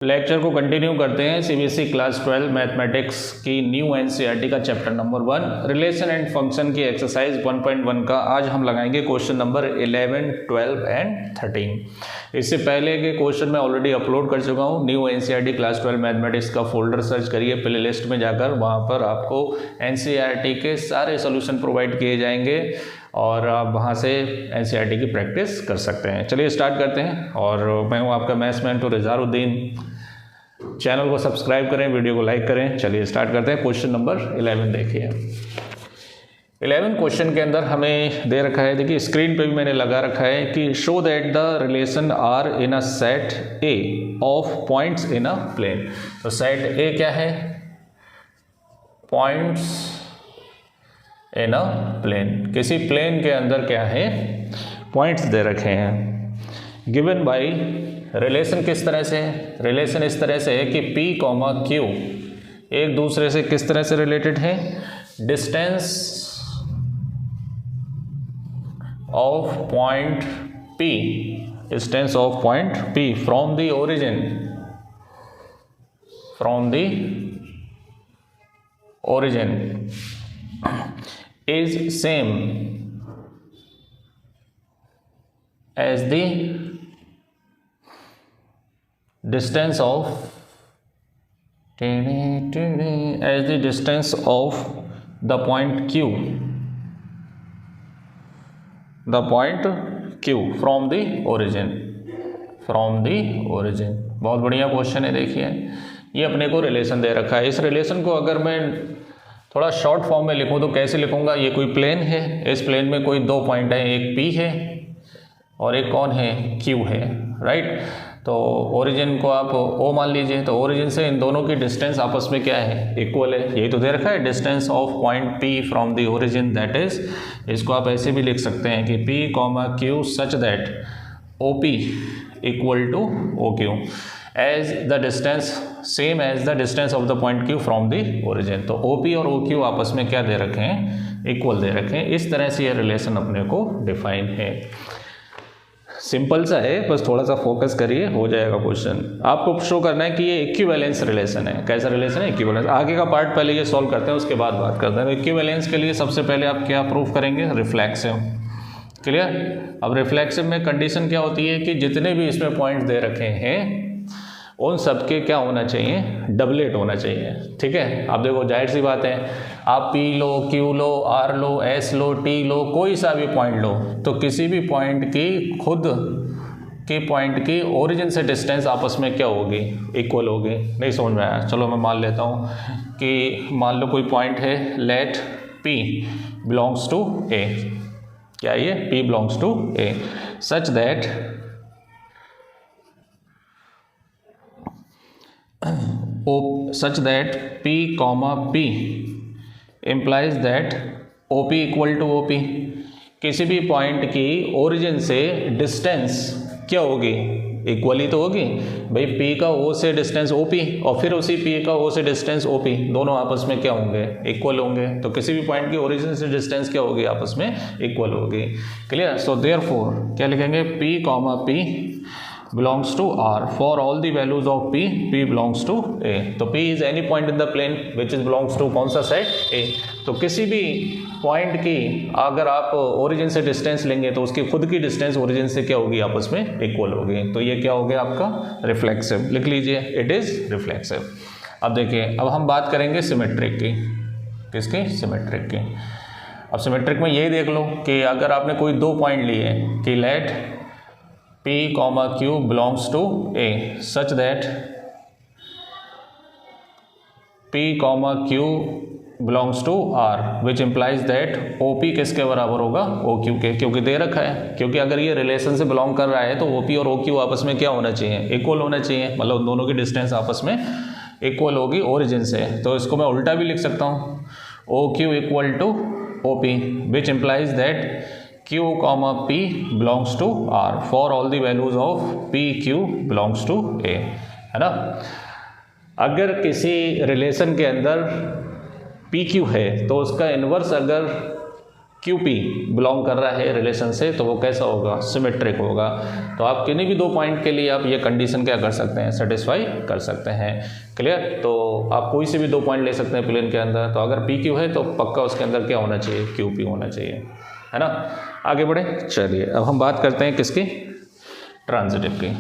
Lecture को continue करते हैं। सीबीएसई क्लास 12 मैथमेटिक्स की न्यू एनसीईआरटी का chapter number 1 relation and function की एक्सरसाइज 1.1 का आज हम लगाएंगे क्वेश्चन नंबर 11, 12 एंड 13। इससे पहले के क्वेश्चन मैं ऑलरेडी अपलोड कर चुका हूँ। न्यू एनसीईआरटी क्लास 12 मैथमेटिक्स का फोल्डर सर्च करिए प्ले लिस्ट में जाकर, वहाँ पर आपको एनसीईआरटी के सारे सोल्यूशन प्रोवाइड किए जाएंगे और आप वहाँ से एनसीईआरटी की प्रैक्टिस कर सकते हैं। चलिए स्टार्ट करते हैं। और मैं हूँ आपका मैथ्स मेंटर रिजारुद्दीन। चैनल को सब्सक्राइब करें, वीडियो को लाइक करें। चलिए स्टार्ट करते हैं। क्वेश्चन नंबर 11 देखिए। 11 क्वेश्चन के अंदर हमें दे रखा है, देखिए स्क्रीन पे भी मैंने लगा रखा है कि show that the relation are in a set A of points in a plane. तो सेट ए क्या है? Points in a plane. किसी प्लेन के अंदर क्या है? पॉइंट्स दे रखे हैं। गिवन बाई रिलेशन किस तरह से है? रिलेशन इस तरह से है कि P, Q एक दूसरे से किस तरह से रिलेटेड है? Distance of point P, distance of point P from the origin is same as the distance of the point Q from the origin। बहुत बढ़िया क्वेश्चन है। देखिए ये अपने को रिलेशन दे रखा है। इस रिलेशन को अगर मैं थोड़ा शॉर्ट फॉर्म में लिखूँ तो कैसे लिखूँगा? ये कोई प्लेन है, इस प्लेन में कोई दो पॉइंट हैं, एक P है और एक कौन है? Q है, राइट। तो ओरिजिन को आप O मान लीजिए। तो ओरिजिन से इन दोनों की डिस्टेंस आपस में क्या है? इक्वल है। यही तो दे रखा है, distance of point P from the origin, that is, इसको आप ऐसे भी लिख सकते हैं कि P, Q such that OP equal to OQ as the distance same as the distance of the point Q from the origin. तो OP और OQ आपस में क्या दे रखे हैं? इक्वल दे रखे हैं। इस तरह से ये रिलेशन अपने को डिफाइन है। सिंपल सा है, बस थोड़ा सा फोकस करिए, हो जाएगा क्वेश्चन। आपको शो करना है कि ये इक्विवेलेंस रिलेशन है। कैसा रिलेशन है? इक्विवेलेंस। आगे का पार्ट पहले ये सॉल्व करते हैं, उसके बाद बात करते हैं। इक्विवेलेंस के लिए सबसे पहले आप क्या प्रूफ करेंगे? रिफ्लेक्सिव। क्लियर? अब रिफ्लेक्सिव में कंडीशन क्या होती है कि जितने भी इसमें पॉइंट्स दे रखे हैं उन सबके क्या होना चाहिए? डबलेट होना चाहिए। ठीक है। अब देखो जाहिर सी बात है, आप P लो, Q लो, R लो, S लो, T लो, कोई सा भी पॉइंट लो, तो किसी भी पॉइंट की खुद के पॉइंट की ओरिजिन से डिस्टेंस आपस में क्या होगी? इक्वल होगी। नहीं समझ में आया? चलो मैं मान लेता हूँ कि मान लो कोई पॉइंट है, let P belongs to A। क्या ये? P belongs to A such that P, P implies that OP equal to OP। किसी भी पॉइंट की ओरिजिन से डिस्टेंस क्या होगी? इक्वल ही तो होगी भाई। P का O से डिस्टेंस OP और फिर उसी P का O से डिस्टेंस OP, दोनों आपस में क्या होंगे? इक्वल होंगे। तो किसी भी पॉइंट की ओरिजिन से डिस्टेंस क्या होगी? आपस में इक्वल होगी। क्लियर? सो देयरफॉर क्या लिखेंगे? P, P belongs to R for all the values of P belongs to A। तो P is any point in the plane which is belongs to कौन सा सेट? A। तो किसी भी point की अगर आप ओरिजिन से डिस्टेंस लेंगे तो उसकी खुद की डिस्टेंस ओरिजिन से क्या होगी? आपस में इक्वल होगी। तो ये क्या हो गया आपका? रिफ्लेक्सिव। लिख लीजिए, इट इज रिफ्लेक्सिव। अब देखिए, अब हम बात करेंगे सिमेट्रिक की। किसकी? सिमेट्रिक की। अब सिमेट्रिक में यही देख लो कि अगर आपने कोई दो पॉइंट लिए कि let P, Q belongs to A such that P, Q belongs to R which implies that OP किसके बराबर होगा? OQ के, क्योंकि दे रखा है। क्योंकि अगर ये रिलेशन से बिलोंग कर रहा है तो OP और OQ आपस में क्या होना चाहिए? इक्वल होना चाहिए। मतलब दोनों की डिस्टेंस आपस में इक्वल होगी ओरिजिन से। तो इसको मैं उल्टा भी लिख सकता हूँ, OQ equal to OP which implies that Q, P belongs to R for all the values of P, Q belongs to A, है ना। अगर किसी रिलेशन के अंदर PQ है तो उसका इन्वर्स अगर QP बिलोंग कर रहा है रिलेशन से, तो वो कैसा होगा, सिमेट्रिक होगा। तो आप किन्हीं भी 2 पॉइंट के लिए आप ये कंडीशन क्या कर सकते हैं, सेटिस्फाई कर सकते हैं। क्लियर। तो आप कोई से भी 2 पॉइंट ले सकते हैं प्लेन के अंदर, तो अगर PQ है तो पक्का उसके अंदर क्या होना चाहिए, QP होना चाहिए, है ना। आगे बढ़े, चलिए अब हम बात करते हैं किसकी, ट्रांजिटिव की।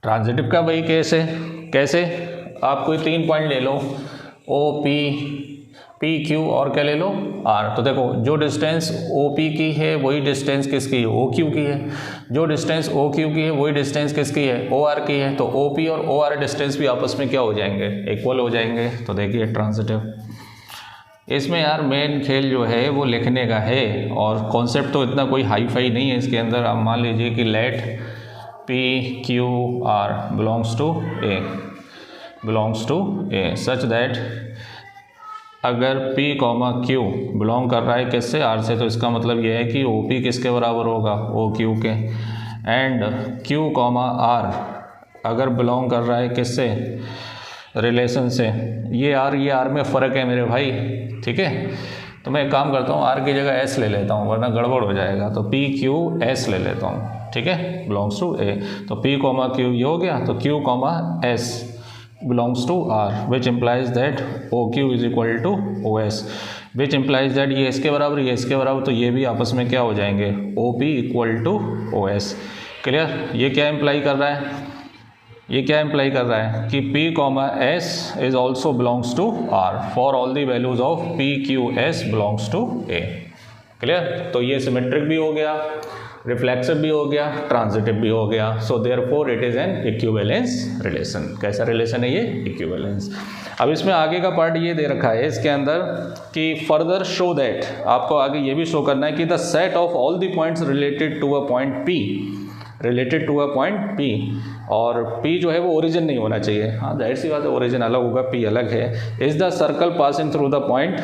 ट्रांजिटिव का भाई कैसे आप कोई 3 पॉइंट ले लो, OP, PQ और क्या ले लो, R। तो देखो जो डिस्टेंस OP की है वही डिस्टेंस किसकी है, OQ की है। जो डिस्टेंस OQ की है वही डिस्टेंस किसकी है, OR की है। तो OP और OR डिस्टेंस भी आपस में क्या हो जाएंगे, इक्वल हो जाएंगे। तो देखिए ट्रांजिटिव, इसमें यार मेन खेल जो है वो लिखने का है, और कॉन्सेप्ट तो इतना कोई हाई फाई नहीं है इसके अंदर। आप मान लीजिए कि let PQR belongs to A such that अगर P, Q बिलोंग कर रहा है किससे, R से, तो इसका मतलब ये है कि OP किसके बराबर होगा, OQ के। एंड Q, R अगर बिलोंग कर रहा है किससे, रिलेशन से, ये R में फ़र्क है मेरे भाई, ठीक है। तो मैं एक काम करता हूँ, R की जगह S ले लेता हूँ वरना गड़बड़ हो जाएगा। तो PQS ले लेता हूँ, ठीक है, बिलोंग्स टू A। तो P, Q ये हो गया, तो Q, S belongs to R which implies that OQ is equal to OS which implies that ये इसके बराबर, ये इसके बराबर, तो ये भी आपस में क्या हो जाएंगे, OP equal to OS। Clear. ये क्या इम्प्लाई कर रहा है, ये क्या इम्प्लाई कर रहा है कि P, S is also belongs to R for all the values of P, Q, S belongs to A। Clear. तो ये सिमेट्रिक भी हो गया, रिफ्लेक्सिव भी हो गया, ट्रांजिटिव भी हो गया। सो therefore it is an equivalence relation. कैसा रिलेशन है ये, इक्विवेलेंस। अब इसमें आगे का पार्ट ये दे रखा है इसके अंदर कि फर्दर शो दैट, आपको आगे ये भी शो करना है कि the set of all the points related to a point P, और P जो है वो ओरिजिन नहीं होना चाहिए। हाँ जाहिर सी बात है, ओरिजिन अलग होगा, P अलग है। Is the circle passing through the point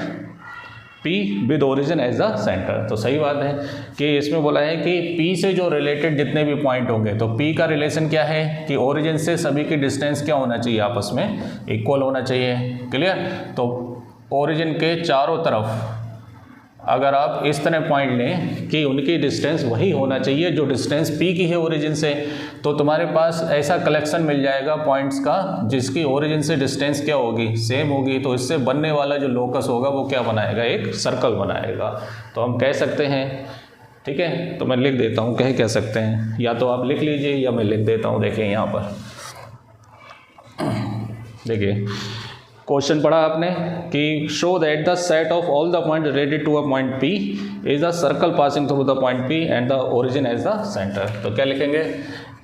P with origin as the centre. तो सही बात है कि इसमें बोला है कि P से जो रिलेटेड जितने भी पॉइंट होंगे, तो P का रिलेशन क्या है कि ओरिजिन से सभी की डिस्टेंस क्या होना चाहिए, आपस में इक्वल होना चाहिए। क्लियर। तो ओरिजिन के चारों तरफ अगर आप इस तरह पॉइंट लें कि उनकी डिस्टेंस वही होना चाहिए जो डिस्टेंस P की है ओरिजिन से, तो तुम्हारे पास ऐसा कलेक्शन मिल जाएगा पॉइंट्स का जिसकी ओरिजिन से डिस्टेंस क्या होगी, सेम होगी। तो इससे बनने वाला जो लोकस होगा वो क्या बनाएगा, एक सर्कल बनाएगा। तो हम कह सकते हैं, ठीक है, तो मैं लिख देता हूँ, कह सकते हैं, या तो आप लिख लीजिए या मैं लिख देता हूँ। देखिए यहाँ पर देखिए क्वेश्चन पढ़ा आपने कि show that the set of all the point related to a point P is the circle passing through the point P and the origin as the centre. तो क्या लिखेंगे,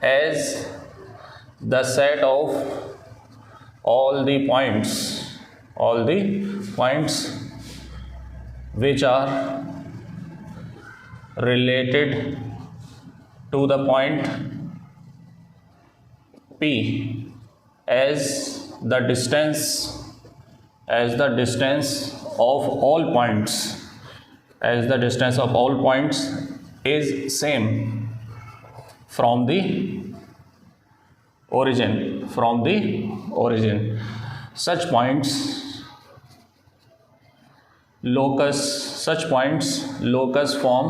as the set of all the points which are related to the point P as the distance of all points is same from the origin, such points locus form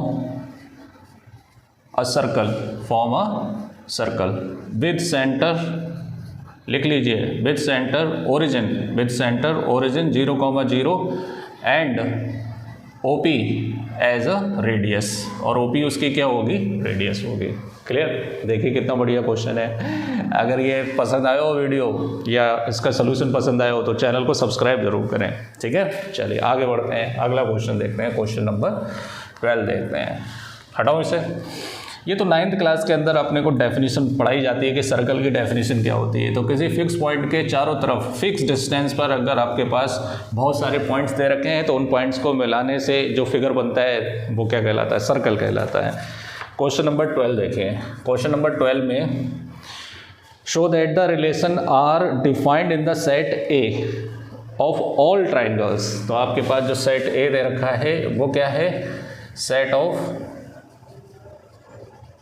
a circle with center, लिख लीजिए, with centre origin 0,0 and OP as a radius, और OP उसकी क्या होगी, radius होगी। Clear. देखिए कितना बढ़िया क्वेश्चन है। अगर ये पसंद आया हो वीडियो या इसका सोल्यूशन पसंद आया हो तो चैनल को सब्सक्राइब जरूर करें, ठीक है। चलिए आगे बढ़ते हैं, अगला क्वेश्चन देखते हैं, क्वेश्चन नंबर 12 देखते हैं। हटाओ इसे। ये तो 9th क्लास के अंदर अपने को डेफिनेशन पढ़ाई जाती है कि सर्कल की डेफिनेशन क्या होती है। तो किसी फिक्स पॉइंट के चारों तरफ फिक्स डिस्टेंस पर अगर आपके पास बहुत सारे पॉइंट्स दे रखे हैं तो उन पॉइंट्स को मिलाने से जो फिगर बनता है वो क्या कहलाता है, सर्कल कहलाता है। क्वेश्चन नंबर 12 देखें। क्वेश्चन नंबर 12 में show that the relation are defined in the set A of all triangles. तो आपके पास जो सेट ए दे रखा है वो क्या है, सेट ऑफ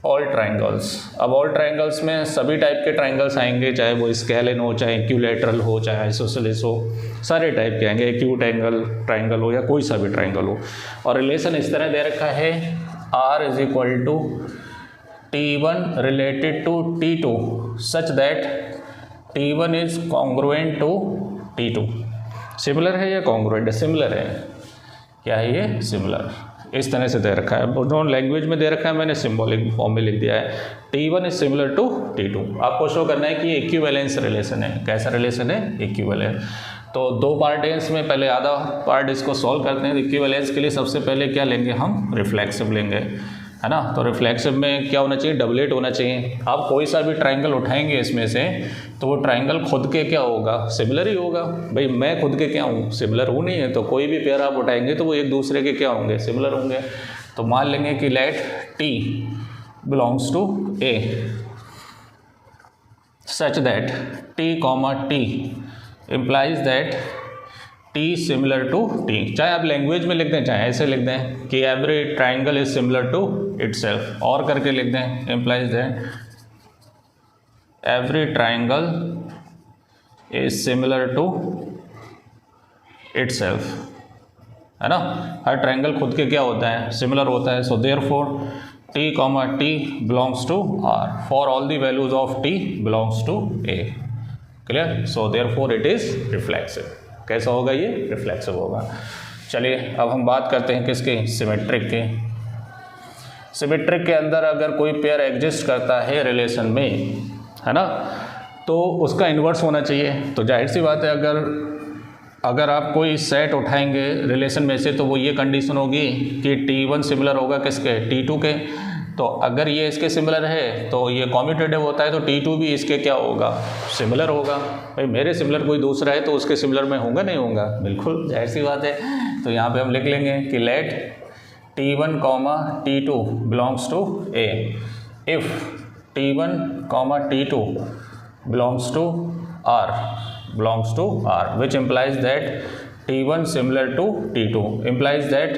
ऑल ट्राइंगल्स। अब ऑल ट्राइंगल्स में सभी टाइप के ट्राइंगल्स आएंगे, चाहे वो स्केलिन हो, चाहे इक्विलैटरल हो, चाहे आइसोसेलेस हो, सारे टाइप के आएंगे, एक्यूट एंगल ट्राइंगल हो या कोई सा भी ट्राइंगल हो। और रिलेशन इस तरह दे रखा है R is equal to T1 related to T2 such that T1 is congruent to T2। Similar है या कॉन्ग्रुएंट? सिमिलर है। क्या है ये? सिमिलर। इस तरह से दे रखा है, दोनों लैंग्वेज में दे रखा है, मैंने सिंबॉलिक फॉर्म में लिख दिया है। T1 is similar to T2। आपको शो करना है कि ये इक्विवेलेंस रिलेशन है। कैसा रिलेशन है? इक्विवेलेंस। तो दो पार्ट है इसमें, पहले आधा पार्ट इसको सॉल्व करते हैं। इक्विवेलेंस के लिए सबसे पहले क्या लेंगे हम? रिफ्लेक्सिव लेंगे, है ना। तो रिफ्लेक्सिव में क्या होना चाहिए? डबलेट होना चाहिए। आप कोई सा भी ट्राइंगल उठाएंगे इसमें से तो वो ट्राइंगल खुद के क्या होगा? सिमिलर ही होगा। भाई मैं खुद के क्या हूँ? सिमिलर हूँ नहीं है, तो कोई भी पेयर आप उठाएंगे तो वो एक दूसरे के क्या होंगे? सिमिलर होंगे। तो मान लेंगे कि let T belongs to A such that T, T implies that T similar to T। चाहे आप लैंग्वेज में लिख दें, चाहे ऐसे लिख दें कि every triangle is similar to itself, और करके लिख दें implies that every triangle is similar to itself, है ना। हर ट्राइंगल खुद के क्या होता है? सिमिलर होता है। So therefore T, T belongs to R for all the values of T belongs to A। Clear? So therefore it is reflexive. कैसा होगा ये? रिफ्लेक्सिव होगा। चलिए अब हम बात करते हैं किसके? सिमेट्रिक के। सिमेट्रिक के अंदर अगर कोई पेयर एग्जिस्ट करता है रिलेशन में, है ना, तो उसका इन्वर्स होना चाहिए। तो जाहिर सी बात है अगर आप कोई सेट उठाएंगे रिलेशन में से तो वो ये कंडीशन होगी कि T1 सिमिलर होगा किसके? T2 के। तो अगर ये इसके सिमिलर है तो ये कॉम्यूटेटिव होता है, तो T2 भी इसके क्या होगा? सिमिलर होगा। भाई मेरे सिमिलर कोई दूसरा है तो उसके सिमिलर में होगा नहीं होगा? बिल्कुल जाहिर सी बात है। तो यहाँ पे हम लिख लेंगे कि let T1, T2 belongs to A if T1, T2 belongs to R which implies that T1 similar to T2 implies that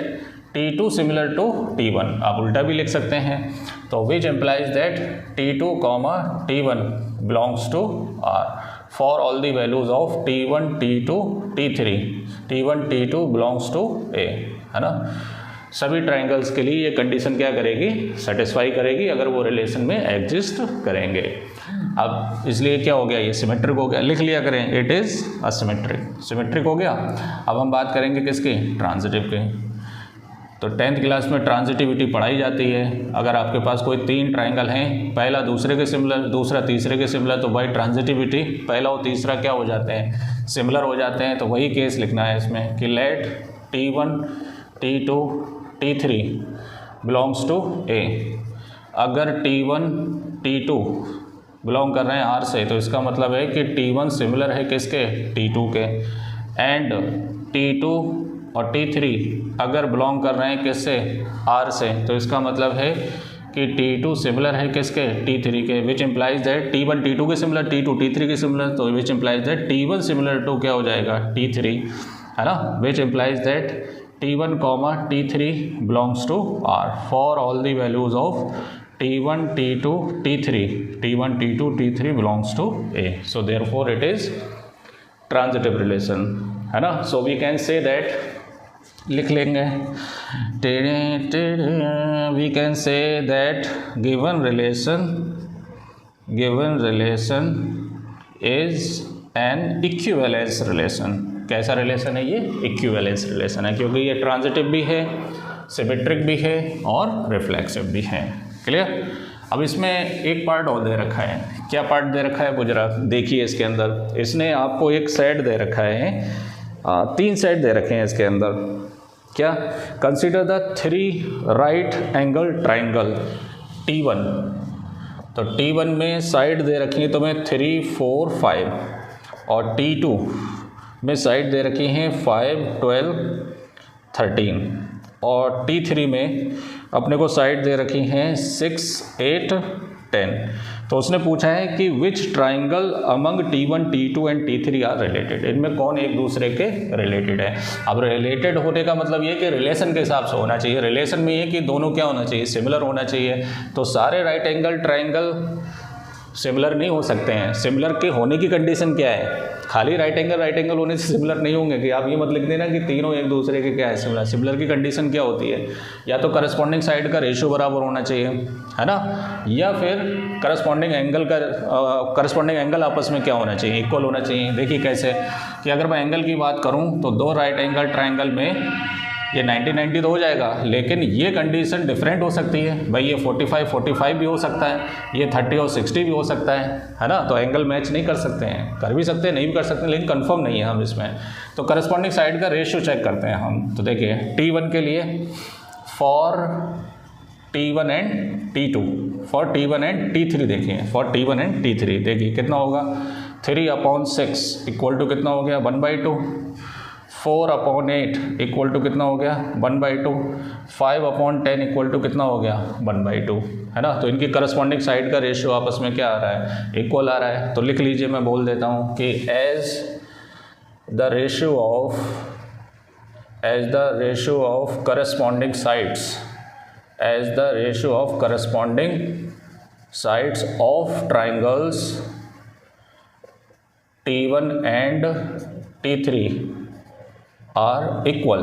T2 similar to T1। आप उल्टा भी लिख सकते हैं। तो which implies that T2, T1 belongs to R for all the values of T1, T2, T3। T1, T2 belongs to A, है ना। सभी ट्राइंगल्स के लिए ये कंडीशन क्या करेगी? सेटिस्फाई करेगी अगर वो रिलेशन में एग्जिस्ट करेंगे। अब इसलिए क्या हो गया? ये सिमेट्रिक हो गया। लिख लिया करें, इट इज़ असिमेट्रिक। सिमेट्रिक हो गया। अब हम बात करेंगे किसकी? ट्रांजिटिव के। तो 10th क्लास में ट्रांजिटिविटी पढ़ाई जाती है। अगर आपके पास कोई 3 ट्राइंगल हैं, पहला दूसरे के सिमिलर, दूसरा तीसरे के सिमिलर, तो भाई ट्रांजिटिविटी पहला और तीसरा क्या हो जाते हैं? सिमिलर हो जाते हैं। तो वही केस लिखना है इसमें कि let T1, T2, T3 belongs to A। अगर T1, T2 बिलोंग कर रहे हैं R से तो इसका मतलब है कि T1 सिमिलर है किसके? T2 के। एंड T2 और T3 अगर बिलोंग कर रहे हैं किससे? R से, तो इसका मतलब है कि T2 सिमिलर है किसके? T3 के। विच इम्प्लाइज दैट T1 T2 के सिमिलर, T2 T3 के सिमिलर, तो which implies that T1 similar to क्या हो जाएगा? T3, है ना। Which implies that T1, T3 belongs to R for all the values of T1, T2, T3. T1, T2, T3 belongs to A. So therefore it is transitive relation, है ना। So we can say that लिख लेंगे, we can say that given relation is an equivalence relation। कैसा relation है ये? Equivalence relation है, क्योंकि ये ट्रांजिटिव भी है, सिमेट्रिक भी है और रिफ्लेक्सिव भी है। क्लियर? अब इसमें एक पार्ट और दे रखा है। क्या पार्ट दे रखा है? गुजरा देखिए इसके अंदर इसने आपको एक सेट दे रखा है, 3 सेट दे रखे हैं इसके अंदर। क्या? Consider the 3 right angle triangle T1। तो T1 में साइड दे रखी है तुम्हें 3, 4, 5 और T2 में साइड दे रखी हैं 5, 12, 13 और T3 में अपने को साइड दे रखी हैं 6, 8, 10। तो उसने पूछा है कि which triangle among T1, T2 and T3 are related, इनमें कौन एक दूसरे के रिलेटेड है। अब रिलेटेड होने का मतलब ये कि रिलेशन के हिसाब से होना चाहिए, रिलेशन में ये कि दोनों क्या होना चाहिए, सिमिलर होना चाहिए। तो सारे राइट एंगल ट्राइंगल सिमिलर नहीं हो सकते हैं। सिमिलर के होने की कंडीशन क्या है, खाली राइट एंगल होने से सिमिलर नहीं होंगे कि आप ये मत लिख देना कि तीनों एक दूसरे के क्या है सिमिलर। सिमिलर की कंडीशन क्या होती है, या तो करस्पॉन्डिंग साइड का रेशियो बराबर होना चाहिए, है ना, या फिर करस्पॉन्डिंग एंगल आपस में क्या होना चाहिए, इक्वल होना चाहिए। देखिए कैसे कि अगर मैं एंगल की बात करूँ तो दो राइट एंगल ट्राइंगल में ये 90-90 तो हो जाएगा, लेकिन ये कंडीशन डिफरेंट हो सकती है भाई, ये 45-45 भी हो सकता है, ये 30 और 60 भी हो सकता है ना। तो एंगल मैच नहीं कर सकते हैं, कर भी सकते हैं नहीं भी कर सकते हैं, लेकिन कंफर्म नहीं है हम इसमें। तो करस्पॉन्डिंग साइड का रेशियो चेक करते हैं हम। तो देखिए T1 के लिए for T1 and T2, for T1 and T3 देखिए, फॉर T1 एंड T3 देखिए कितना होगा 3/6 इक्वल टू कितना हो गया 1/2, 4/8 इक्वल टू कितना हो गया 1/2, 5/10 इक्वल टू कितना हो गया 1/2, है ना। तो इनकी करस्पॉन्डिंग साइड का रेशियो आपस में क्या आ रहा है, इक्वल आ रहा है। तो लिख लीजिए, मैं बोल देता हूँ कि as the ratio of corresponding sides of triangles T1 and T3 are equal,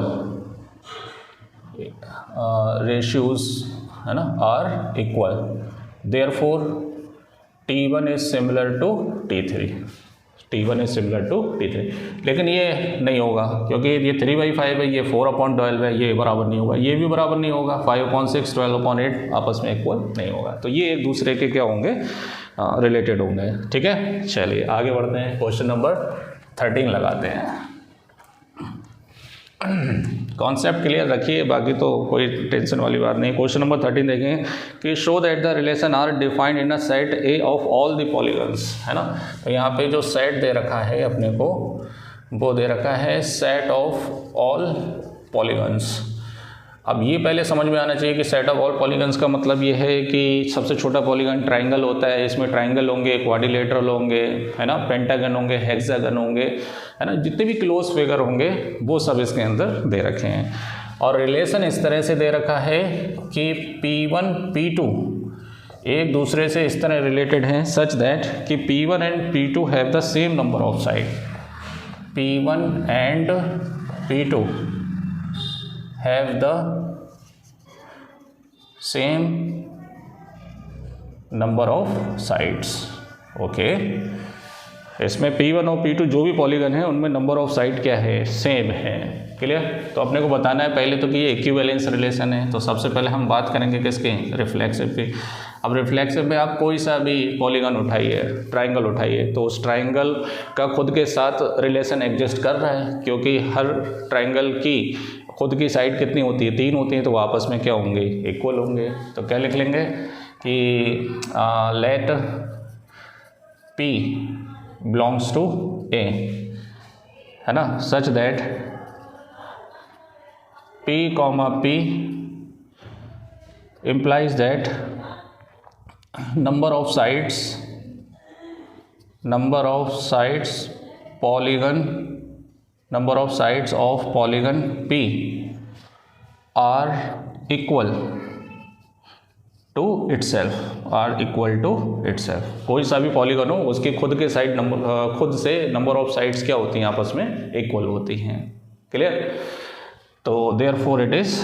ratios है ना are equal, therefore T1 is similar to T3, लेकिन ये नहीं होगा क्योंकि ये 3/5 है, ये 4/12 है, ये बराबर नहीं होगा, ये भी बराबर नहीं होगा, 5/6, 12/8 आपस में इक्वल नहीं होगा। तो ये एक दूसरे के क्या होंगे, रिलेटेड होंगे। ठीक है, चलिए आगे बढ़ते हैं, क्वेश्चन नंबर 13 लगाते हैं। कॉन्सेप्ट क्लियर रखिए, बाकी तो कोई टेंशन वाली बात नहीं। क्वेश्चन नंबर 13 देखें कि show that the relation are defined in a set A of all the polygons, है ना। तो यहाँ पे जो सेट दे रखा है अपने को, वो दे रखा है सेट ऑफ ऑल पॉलीगन्स। अब ये पहले समझ में आना चाहिए कि सेट ऑफ ऑल पॉलीगन्स का मतलब ये है कि सबसे छोटा पॉलीगन ट्राइंगल होता है, इसमें ट्राइंगल होंगे, क्वाड्रिलेटरल होंगे, है ना, पेंटागन होंगे, हेक्सागन होंगे, है ना, जितने भी क्लोज फिगर होंगे वो सब इसके अंदर दे रखे हैं। और रिलेशन इस तरह से दे रखा है कि P1 P2 एक दूसरे से इस तरह रिलेटेड हैं सच दैट कि P1 and P2 have the same number of side, P1 and P2 have the same number of sides। Okay, इसमें P1 और P2 जो भी पॉलीगन है उनमें नंबर ऑफ साइड क्या है, सेम है। क्लियर। तो अपने को बताना है पहले तो कि ये इक्विवेलेंस रिलेशन है। तो सबसे पहले हम बात करेंगे किसके, रिफ्लेक्सिव की। अब रिफ्लेक्सिव में आप कोई सा भी पॉलीगन उठाइए, ट्राइंगल उठाइए, तो उस ट्राइंगल का खुद के साथ रिलेशन एग्जिस्ट कर रहा है, क्योंकि हर ट्राइंगल की खुद की साइड कितनी होती है, 3 होती हैं, तो वो आपस में क्या होंगे, इक्वल होंगे। तो क्या लिख लेंगे कि let P belongs to A, है ना, such that P, P implies that number of sides of polygon P are equal to itself, कोई सा भी पॉलीगन हो उसके खुद के साइड खुद से नंबर ऑफ साइड्स क्या होती हैं, आपस में इक्वल होती हैं। क्लियर। तो देयरफॉर इट इज,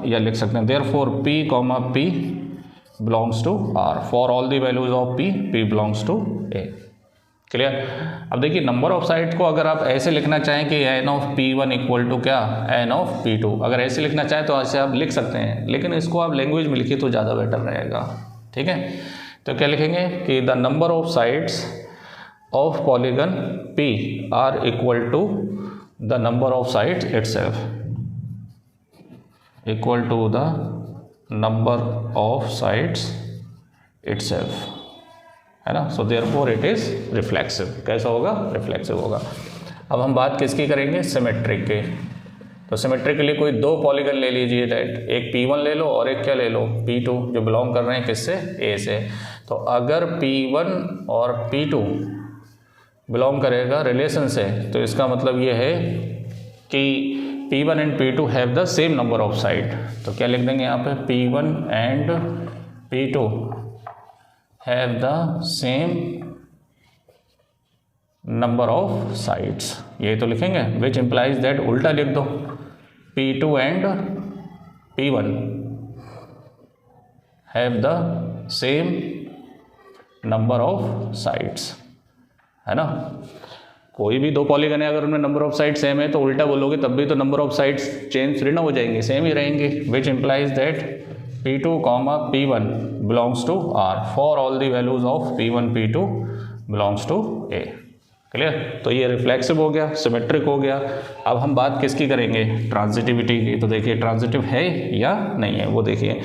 या लिख सकते हैं therefore P, P belongs to R, for all the values of P belongs to A। Clear. अब देखिए नंबर ऑफ साइड को अगर आप ऐसे लिखना चाहें कि n of P1 equal to क्या, n ऑफ P2, अगर ऐसे लिखना चाहें तो ऐसे आप लिख सकते हैं, लेकिन इसको आप लैंग्वेज में लिखिए तो ज़्यादा बेटर रहेगा। ठीक है। तो क्या लिखेंगे कि the number of sides of polygon P are equal to the number of sides itself, equal to the number of sides itself, है ना। So therefore it is reflexive. कैसा होगा, रिफ्लेक्सिव होगा। अब हम बात किसकी करेंगे, सिमेट्रिक के। तो सिमेट्रिक के लिए कोई 2 पॉलीगन ले लीजिए, दैट एक P1 ले लो और एक क्या ले लो, P2, जो बिलोंग कर रहे हैं किससे, A से। तो अगर P1 और P2 बिलोंग करेगा रिलेशन से, तो इसका मतलब ये है कि P1 and P2 have the same number of side. तो क्या लिख देंगे यहाँ पे, P1 and P2 have the same number of sides, ये तो लिखेंगे। विच इम्प्लाइज दैट, उल्टा लिख दो, P2 and P1 have the same number of sides, है ना। कोई भी दो पॉलीगन है, अगर उनमें नंबर ऑफ साइड सेम है तो उल्टा बोलोगे तब भी तो नंबर ऑफ साइड्स चेंज थोड़ी ना हो जाएंगे, सेम ही रहेंगे। Which implies that P2, P1 belongs to R for all the values of P1, P2 belongs to A। Clear. तो ये रिफ्लेक्सिव हो गया, सिमेट्रिक हो गया। अब हम बात किसकी करेंगे, ट्रांजिटिविटी की। तो देखिए ट्रांजिटिव है या नहीं है वो देखिए।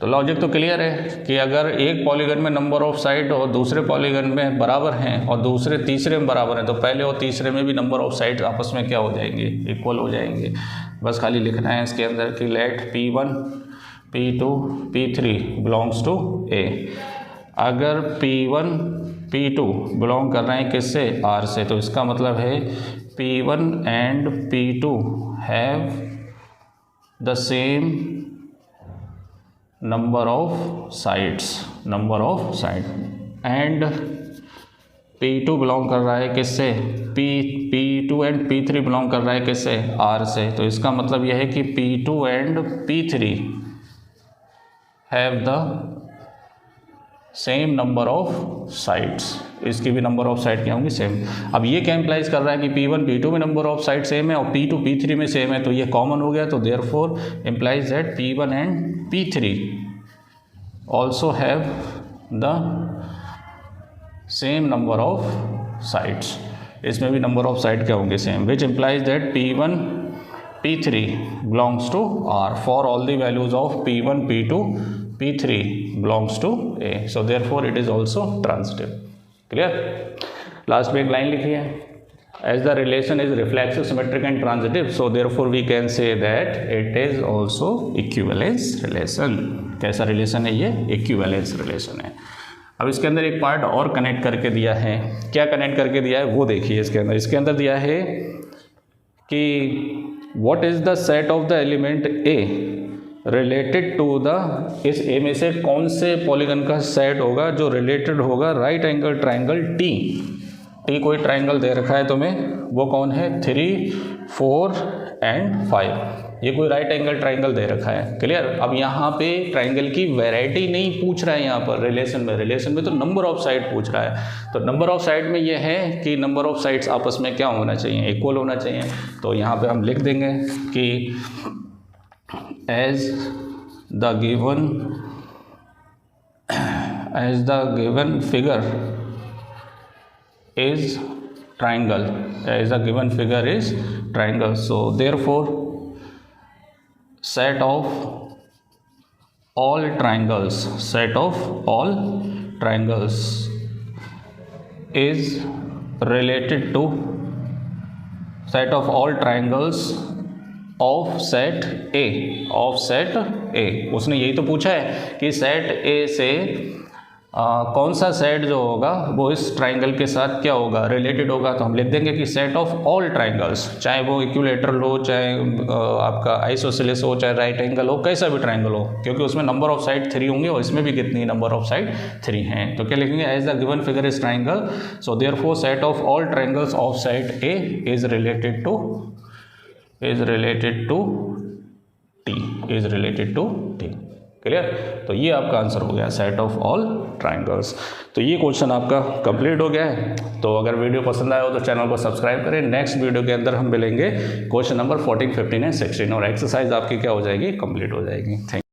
तो लॉजिक तो क्लियर है कि अगर एक पॉलीगन में नंबर ऑफ साइड और दूसरे पॉलीगन में बराबर हैं और दूसरे तीसरे में बराबर हैं, तो पहले और तीसरे में भी नंबर ऑफ साइड आपस में क्या हो जाएंगे, इक्वल हो जाएंगे। बस खाली लिखना है इसके अंदर कि late P1, P2, P3 belongs to A। अगर P1, P2 बिलोंग कर रहे हैं किससे, R से, तो इसका मतलब है P1 and P2 have the same number of sides, and P2 belong कर रहा है किससे, P2 एंड P3 बिलोंग कर रहा है किससे, R से। तो इसका मतलब यह है कि P2 and P3 have the same number of sides. इसकी भी नंबर ऑफ साइड क्या होंगी, सेम। अब ये क्या इम्प्लाइज कर रहा है कि P1, P2 में नंबर ऑफ साइड सेम है और P2, P3 में सेम है, तो ये कॉमन हो गया। तो therefore implies that P1 and P3 also have the same number of sides. इसमें भी नंबर ऑफ साइड क्या होंगे, same. Which implies that P1, P3 belongs to R for all the values of P1, P2, P3 belongs to A। So therefore it is also transitive. Clear. Last में एक line लिखी है, as the relation is reflexive, symmetric and transitive, so therefore we can say that it is also equivalence relation. कैसा relation है ये, equivalence relation है। अब इसके अंदर एक पार्ट और कनेक्ट करके दिया है। क्या कनेक्ट करके दिया है वो देखिए। इसके अंदर दिया है कि what is the set of the element A related to the, इस A में से कौन से पॉलीगन का सेट होगा जो रिलेटेड होगा राइट एंगल ट्राइंगल T। कोई ट्राइंगल दे रखा है तुम्हें, वो कौन है, 3, 4 एंड 5। ये कोई राइट एंगल ट्राइंगल दे रखा है। क्लियर। अब यहाँ पे ट्राइंगल की वैरायटी नहीं पूछ रहा है यहाँ पर रिलेशन में तो नंबर ऑफ साइड पूछ रहा है। तो नंबर ऑफ साइड में ये है कि नंबर ऑफ साइड्स आपस में क्या होना चाहिए, इक्वल होना चाहिए। तो यहाँ पे हम लिख देंगे कि as the given figure is triangle, so therefore set of all triangles is related to set of all triangles of set ए। उसने यही तो पूछा है कि सेट ए से कौन सा सेट जो होगा वो इस ट्राइंगल के साथ क्या होगा, रिलेटेड होगा। तो हम लिख देंगे कि सेट ऑफ ऑल ट्राइंगल्स, चाहे वो इक्विलेटरल हो, चाहे आपका आइसोसेलेस हो, चाहे राइट एंगल हो, कैसा भी ट्राइंगल हो, क्योंकि उसमें नंबर ऑफ साइड 3 होंगे और इसमें भी कितनी नंबर ऑफ साइड 3 हैं। तो क्या लिखेंगे, as the given figure is triangle, so therefore set of all triangles of set A is related to T। Clear. तो ये आपका आंसर हो गया, सेट ऑफ ऑल ट्राइंगल्स। तो ये क्वेश्चन आपका कंप्लीट हो गया है। तो अगर वीडियो पसंद आया हो तो चैनल को सब्सक्राइब करें। नेक्स्ट वीडियो के अंदर हम मिलेंगे क्वेश्चन नंबर 14, 15 एंड 16 और एक्सरसाइज आपकी क्या हो जाएगी, कंप्लीट हो जाएगी। थैंक